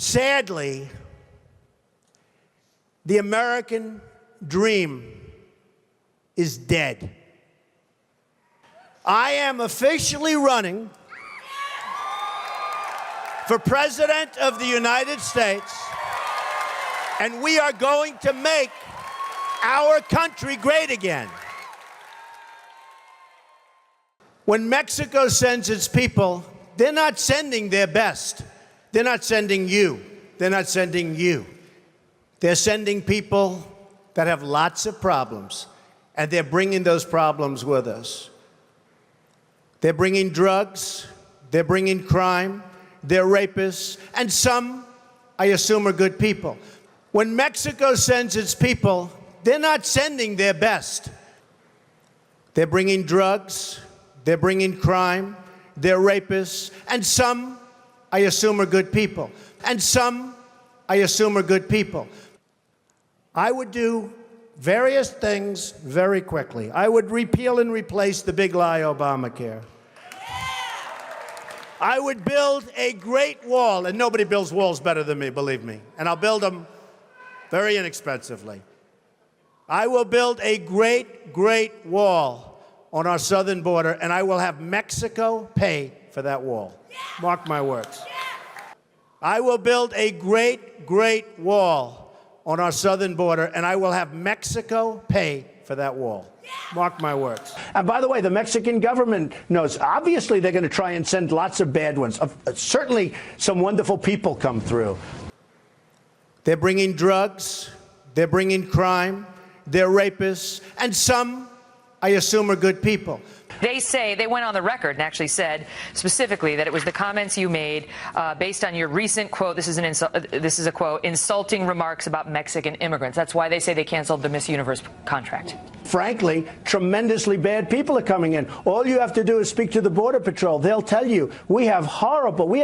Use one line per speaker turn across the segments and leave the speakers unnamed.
Sadly, the American dream is dead. I am officially running for President of the United States, and we are going to make our country great again. When Mexico sends its people, they're not sending their best. They're not sending you. They're not sending you. They're sending people that have lots of problems, and they're bringing those problems with us. They're bringing drugs, they're bringing crime, they're rapists, and some, I assume, are good people. When Mexico sends its people, they're not sending their best. They're bringing drugs, they're bringing crime, they're rapists, and some, I assume, are good people. And some, I assume, are good people. I would do various things very quickly. I would repeal and replace the big lie Obamacare. I would build a great wall, and nobody builds walls better than me, believe me. And I'll build them very inexpensively. I will build a great, great wall on our southern border, and I will have Mexico pay for that wall. Mark my words. I will build a great, great wall on our southern border, and I will have Mexico pay for that wall. Mark my words.
And by the way, the Mexican government knows. Obviously, they're going to try and send lots of bad ones. Certainly, some wonderful people come through.
They're bringing drugs, they're bringing crime, they're rapists, and some, I assume, are good people.
They say, they went on the record and actually said specifically that it was the comments you made based on your recent quote, this is a quote, insulting remarks about Mexican immigrants. That's why they say they canceled the Miss Universe contract.
Frankly, tremendously bad people are coming in. All you have to do is speak to the Border Patrol. They'll tell you, we have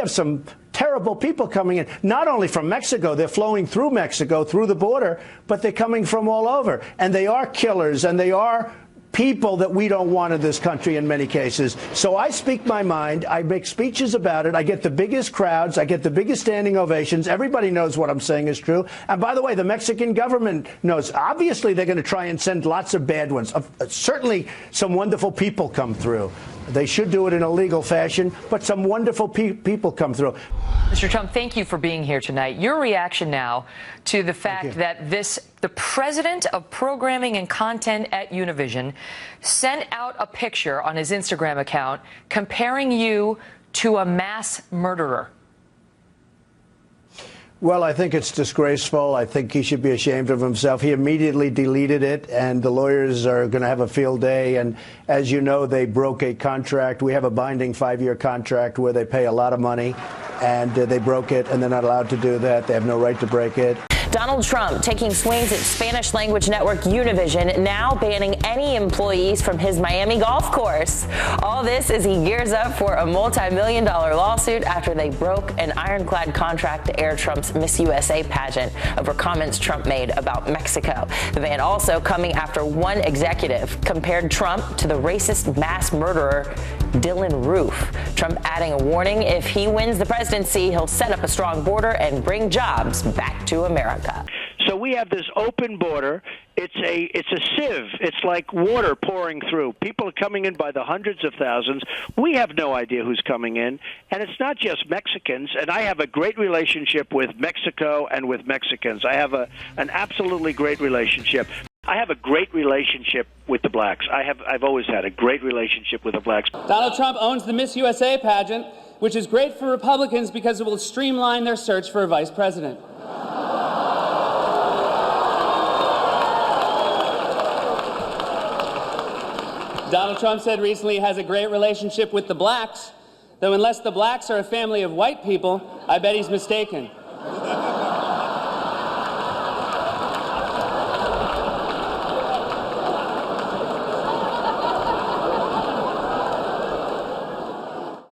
some terrible people coming in, not only from Mexico, they're flowing through Mexico, through the border, but they're coming from all over. And they are killers, and they are people that we don't want in this country in many cases. So I speak my mind. I make speeches about it. I get the biggest crowds. I get the biggest standing ovations. Everybody knows what I'm saying is true. And by the way, the Mexican government knows. Obviously, they're going to try and send lots of bad ones. Certainly, some wonderful people come through. They should do it in a legal fashion, but some wonderful people come through.
Mr. Trump, thank you for being here tonight. Your reaction now to the fact that the president of programming and content at Univision sent out a picture on his Instagram account comparing you to a mass murderer.
Well, I think it's disgraceful. I think he should be ashamed of himself. He immediately deleted it, and the lawyers are going to have a field day. And as you know, they broke a contract. We have a binding 5-year contract where they pay a lot of money, and they broke it, and they're not allowed to do that. They have no right to break it.
Donald Trump taking swings at Spanish language network Univision, now banning any employees from his Miami golf course. All this as he gears up for a multi-million-dollar lawsuit after they broke an ironclad contract to air Trump's Miss USA pageant over comments Trump made about Mexico. The ban also coming after one executive compared Trump to the racist mass murderer Dylan Roof. Trump adding a warning, if he wins the presidency, he'll set up a strong border and bring jobs back to America.
So we have this open border. It's a sieve. It's like water pouring through. People are coming in by the hundreds of thousands. We have no idea who's coming in. And it's not just Mexicans. And I have a great relationship with Mexico and with Mexicans. I have an absolutely great relationship. I have a great relationship with the blacks. I've always had a great relationship with the blacks.
Donald Trump owns the Miss USA pageant, which is great for Republicans because it will streamline their search for a vice president. Donald Trump said recently he has a great relationship with the blacks, though unless the blacks are a family of white people, I bet he's mistaken.